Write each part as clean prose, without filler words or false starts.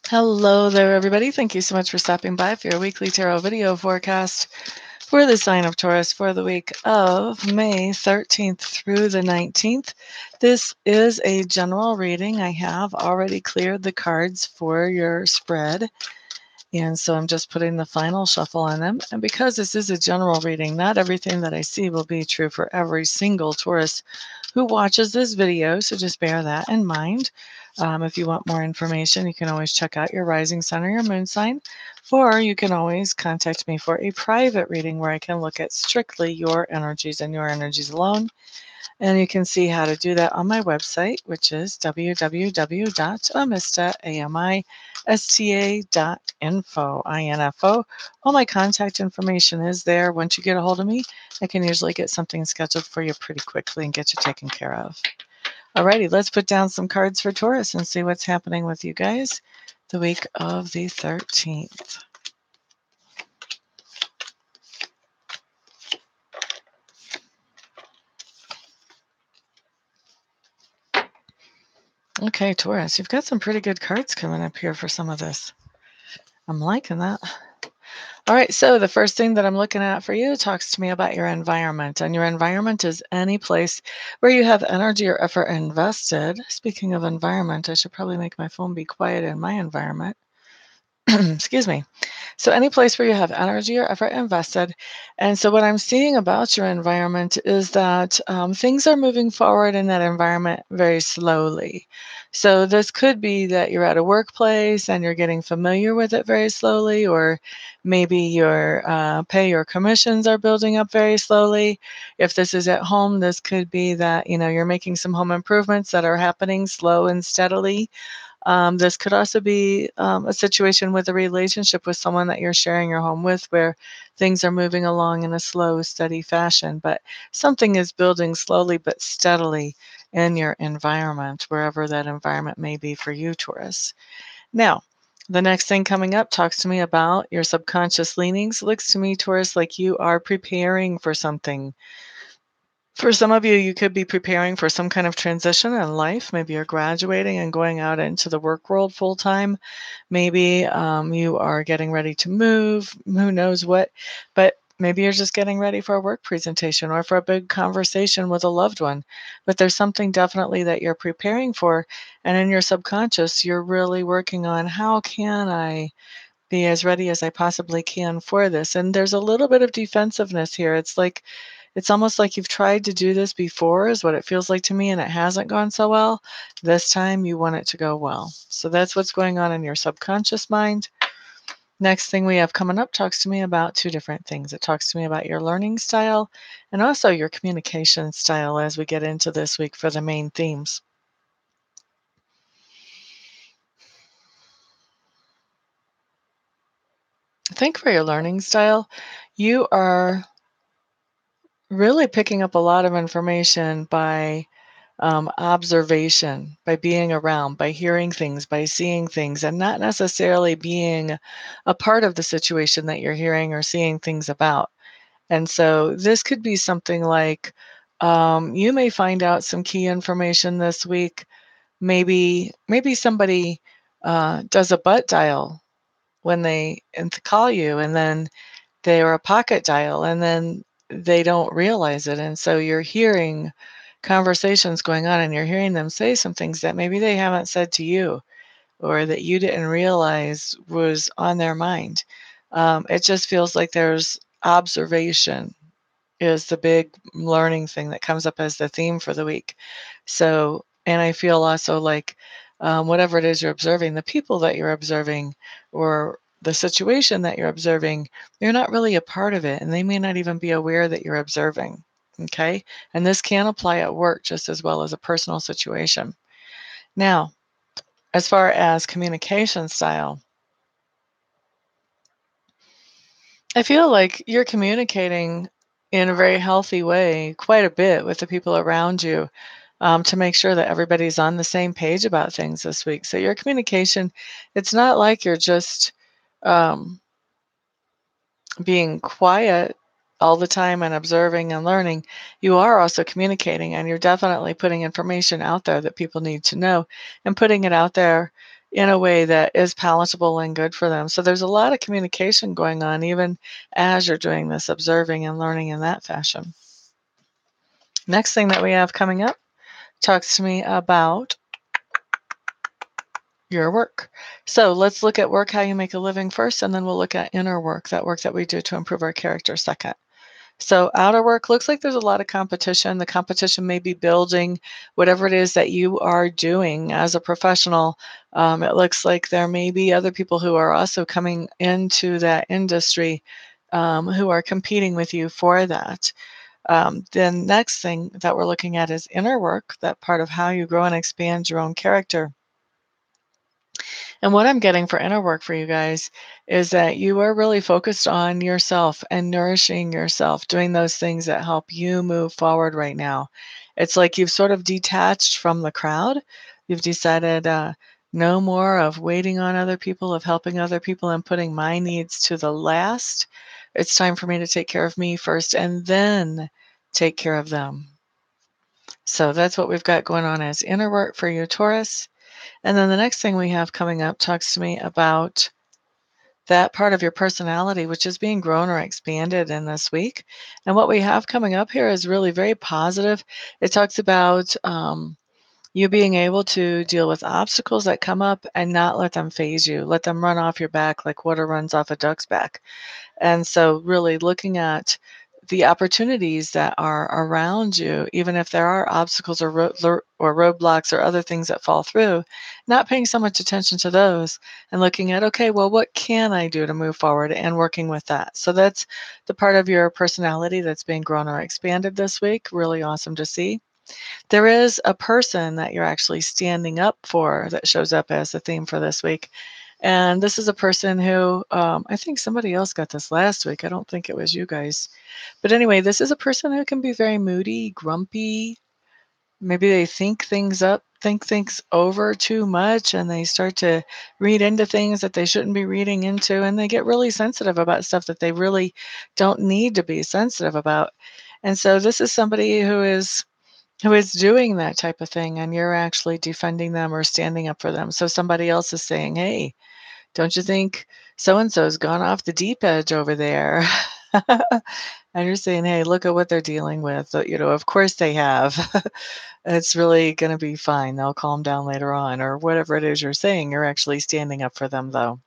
Hello there, everybody. Thank you so much for stopping by for your weekly tarot video forecast for the sign of Taurus for the week of May 13th through the 19th. This is a general reading. I have already cleared the cards for your spread, and so I'm just putting the final shuffle on them. And because this is a general reading, not everything that I see will be true for every single Taurus who watches this video, so just bear that in mind. If you want more information, you can always check out your rising sign or your moon sign, or you can always contact me for a private reading where I can look at strictly your energies and your energies alone. And you can see how to do that on my website, which is www.amista.info. All my contact information is there. Once you get a hold of me, I can usually get something scheduled for you pretty quickly and get you taken care of. Alrighty, let's put down some cards for Taurus and see what's happening with you guys the week of the 13th. Okay, Taurus, you've got some pretty good cards coming up here for some of this. I'm liking that. All right, so the first thing that I'm looking at for you talks to me about your environment. And your environment is any place where you have energy or effort invested. Speaking of environment, I should probably make my phone be quiet in my environment. Excuse me. So, any place where you have energy or effort invested. And so, what I'm seeing about your environment is that things are moving forward in that environment very slowly. So, this could be that you're at a workplace and you're getting familiar with it very slowly, or maybe your pay or commissions are building up very slowly. If this is at home, this could be that you're making some home improvements that are happening slow and steadily. This could also be a situation with a relationship with someone that you're sharing your home with where things are moving along in a slow, steady fashion, but something is building slowly but steadily in your environment, wherever that environment may be for you, Taurus. Now, the next thing coming up talks to me about your subconscious leanings. Looks to me, Taurus, like you are preparing for something. For some of you, you could be preparing for some kind of transition in life. Maybe you're graduating and going out into the work world full time. Maybe you are getting ready to move, who knows what. But maybe you're just getting ready for a work presentation or for a big conversation with a loved one. But there's something definitely that you're preparing for. And in your subconscious, you're really working on how can I be as ready as I possibly can for this. And there's a little bit of defensiveness here. It's almost like you've tried to do this before, is what it feels like to me, and it hasn't gone so well. This time you want it to go well. So that's what's going on in your subconscious mind. Next thing we have coming up talks to me about two different things. It talks to me about your learning style and also your communication style as we get into this week for the main themes. I think for your learning style, you are really picking up a lot of information by observation, by being around, by hearing things, by seeing things, and not necessarily being a part of the situation that you're hearing or seeing things about. And so this could be something like you may find out some key information this week. Maybe somebody does a butt dial when they call you, and then they are a pocket dial, and then they don't realize it. And so you're hearing conversations going on and you're hearing them say some things that maybe they haven't said to you or that you didn't realize was on their mind. It just feels like there's observation is the big learning thing that comes up as the theme for the week. So, and I feel also like whatever it is you're observing, the people that you're observing, or the situation that you're observing, you're not really a part of it, and they may not even be aware that you're observing. Okay. And this can apply at work just as well as a personal situation. Now, as far as communication style, I feel like you're communicating in a very healthy way quite a bit with the people around you to make sure that everybody's on the same page about things this week. So your communication, it's not like you're just um, being quiet all the time and observing and learning. You are also communicating, and you're definitely putting information out there that people need to know, and putting it out there in a way that is palatable and good for them. So there's a lot of communication going on even as you're doing this, observing and learning in that fashion. Next thing that we have coming up talks to me about your work. So let's look at work, how you make a living first, and then we'll look at inner work that we do to improve our character second. So outer work looks like there's a lot of competition. The competition may be building whatever it is that you are doing as a professional. It looks like there may be other people who are also coming into that industry who are competing with you for that. Then next thing that we're looking at is inner work, that part of how you grow and expand your own character. And what I'm getting for inner work for you guys is that you are really focused on yourself and nourishing yourself, doing those things that help you move forward right now. It's like you've sort of detached from the crowd. You've decided no more of waiting on other people, of helping other people, and putting my needs to the last. It's time for me to take care of me first and then take care of them. So that's what we've got going on as inner work for you, Taurus. And then the next thing we have coming up talks to me about that part of your personality, which is being grown or expanded in this week. And what we have coming up here is really very positive. It talks about you being able to deal with obstacles that come up and not let them phase you, let them run off your back like water runs off a duck's back. And so, really looking at the opportunities that are around you, even if there are obstacles or roadblocks or other things that fall through, not paying so much attention to those and looking at, okay, well, what can I do to move forward and working with that? So that's the part of your personality that's being grown or expanded this week. Really awesome to see. There is a person that you're actually standing up for that shows up as the theme for this week. And this is a person who, I think somebody else got this last week. I don't think it was you guys. But anyway, this is a person who can be very moody, grumpy. Maybe they think things over too much, and they start to read into things that they shouldn't be reading into. And they get really sensitive about stuff that they really don't need to be sensitive about. And so this is somebody who is doing that type of thing, and you're actually defending them or standing up for them. So somebody else is saying, hey, don't you think so and so's gone off the deep edge over there? And you're saying, hey, look at what they're dealing with. Of course they have. It's really going to be fine. They'll calm down later on, or whatever it is you're saying. You're actually standing up for them, though.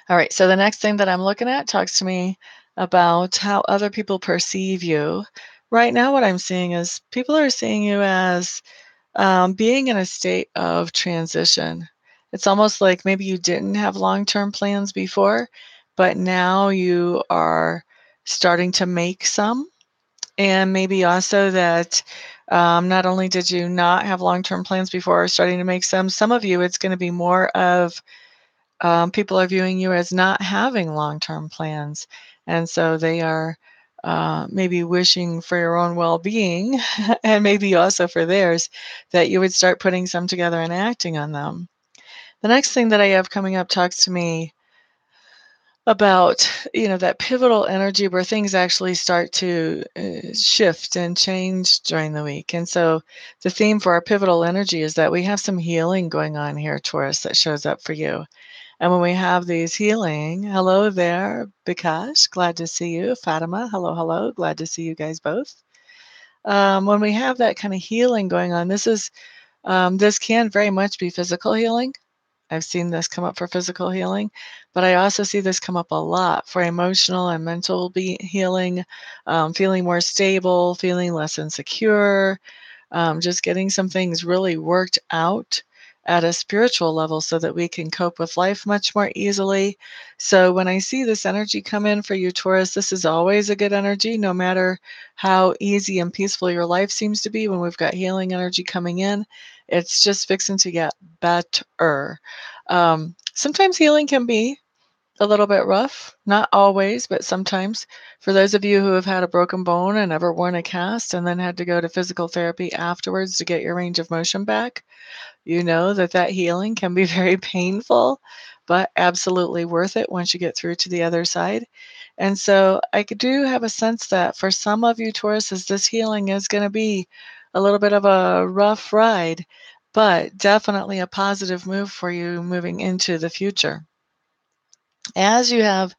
All right. So the next thing that I'm looking at talks to me about how other people perceive you. Right now, what I'm seeing is people are seeing you as being in a state of transition. It's almost like maybe you didn't have long-term plans before, but now you are starting to make some. And maybe also that not only did you not have long-term plans before, starting to make some of you, it's going to be more of people are viewing you as not having long-term plans. And so they are maybe wishing for your own well-being and maybe also for theirs, that you would start putting some together and acting on them. The next thing that I have coming up talks to me about, that pivotal energy where things actually start to shift and change during the week. And so the theme for our pivotal energy is that we have some healing going on here, Taurus, that shows up for you. And when we have these healing, hello there, Bikash, glad to see you. Fatima, hello, hello, glad to see you guys both. When we have that kind of healing going on, this can very much be physical healing. I've seen this come up for physical healing, but I also see this come up a lot for emotional and mental healing, feeling more stable, feeling less insecure, just getting some things really worked out at a spiritual level so that we can cope with life much more easily. So when I see this energy come in for you, Taurus, this is always a good energy, no matter how easy and peaceful your life seems to be. When we've got healing energy coming in, it's just fixing to get better. Sometimes healing can be a little bit rough, not always, but sometimes. For those of you who have had a broken bone and ever worn a cast and then had to go to physical therapy afterwards to get your range of motion back, you know that healing can be very painful, but absolutely worth it once you get through to the other side. And so I do have a sense that for some of you Tauruses, this healing is going to be a little bit of a rough ride. but definitely a positive move for you moving into the future. As you have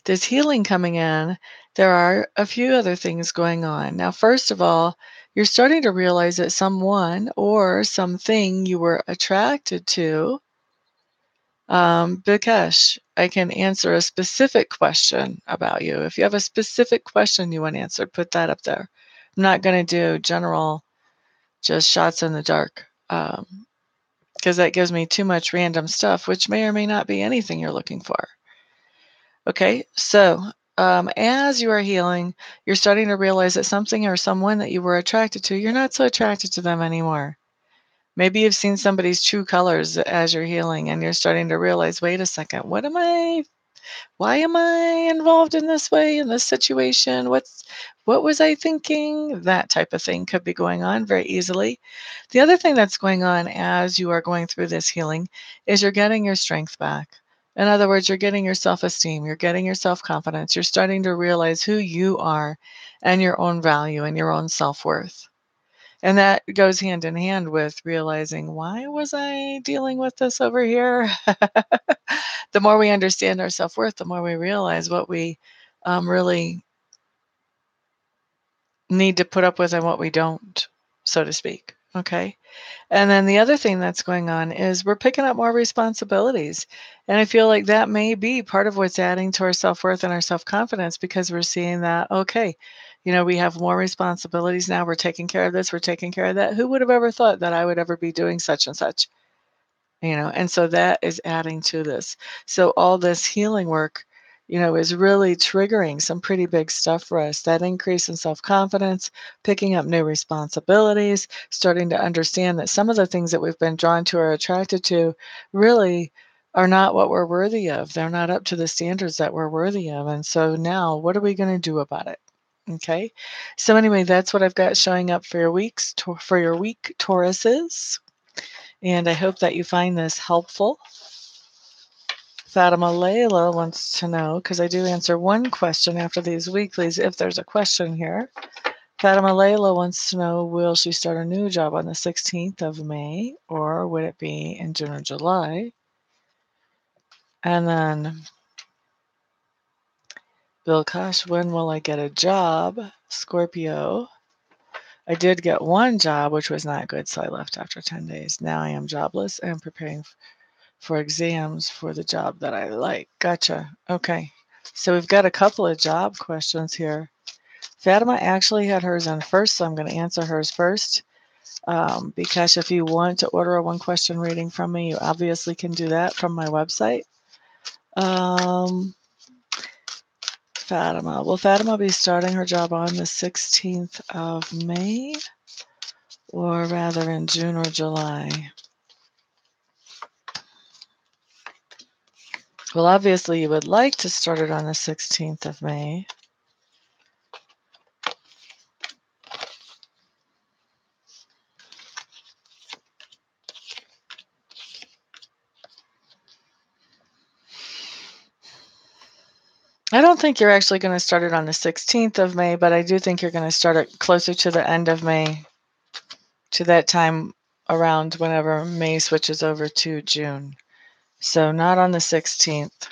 this healing coming in, there are a few other things going on. Now, first of all, you're starting to realize that someone or something you were attracted to, Bikesh, I can answer a specific question about you. If you have a specific question you want answered, put that up there. I'm not going to do general, just shots in the dark, because that gives me too much random stuff, which may or may not be anything you're looking for. Okay, so as you are healing, you're starting to realize that something or someone that you were attracted to, you're not so attracted to them anymore. Maybe you've seen somebody's true colors as you're healing, and you're starting to realize, wait a second, why am I involved in this way, in this situation? What was I thinking? That type of thing could be going on very easily. The other thing that's going on as you are going through this healing is you're getting your strength back. In other words, you're getting your self-esteem, you're getting your self-confidence, you're starting to realize who you are and your own value and your own self-worth. And that goes hand in hand with realizing, why was I dealing with this over here? The more we understand our self-worth, the more we realize what we really need to put up with and what we don't, so to speak. Okay. And then the other thing that's going on is we're picking up more responsibilities. And I feel like that may be part of what's adding to our self-worth and our self-confidence, because we're seeing that, okay, we have more responsibilities now. We're taking care of this, we're taking care of that. Who would have ever thought that I would ever be doing such and such? And so that is adding to this. So all this healing work, is really triggering some pretty big stuff for us. That increase in self-confidence, picking up new responsibilities, starting to understand that some of the things that we've been drawn to or attracted to really are not what we're worthy of. They're not up to the standards that we're worthy of. And so now what are we going to do about it? Okay. So anyway, that's what I've got showing up for your for your week, Tauruses. And I hope that you find this helpful. Fatima Layla wants to know, because I do answer one question after these weeklies, if there's a question here. Fatima Layla wants to know, will she start a new job on the 16th of May, or would it be in June or July? And then Bill Kosh, when will I get a job? Scorpio. I did get one job, which was not good, so I left after 10 days. Now I am jobless and preparing for exams for the job that I like. Gotcha. Okay. So we've got a couple of job questions here. Fatima actually had hers in first, so I'm going to answer hers first. Because if you want to order a one-question reading from me, you obviously can do that from my website. Fatima. Will Fatima be starting her job on the 16th of May, or rather in June or July? Well, obviously you would like to start it on the 16th of May. I don't think you're actually going to start it on the 16th of May, but I do think you're going to start it closer to the end of May, to that time around whenever May switches over to June. So not on the 16th,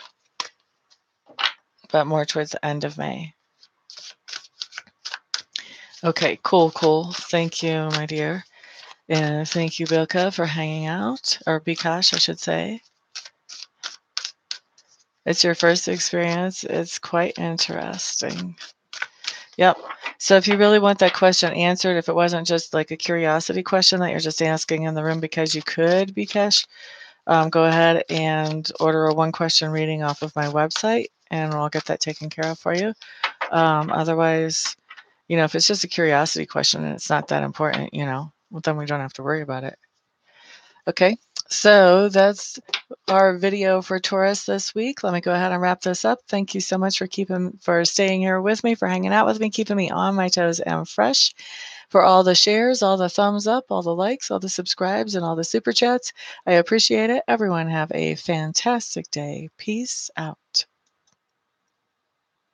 but more towards the end of May. Okay, cool. Thank you, my dear. And thank you, Bilka, for hanging out, or Bikash, I should say. It's your first experience. It's quite interesting. Yep. So if you really want that question answered, if it wasn't just like a curiosity question that you're just asking in the room because you could, Bikash, go ahead and order a one-question reading off of my website, and I'll get that taken care of for you. Otherwise, if it's just a curiosity question and it's not that important, well, then we don't have to worry about it. Okay, so that's our video for Taurus this week. Let me go ahead and wrap this up. Thank you so much for staying here with me, for hanging out with me, keeping me on my toes and fresh, for all the shares, all the thumbs up, all the likes, all the subscribes, and all the super chats. I appreciate it. Everyone have a fantastic day. Peace out.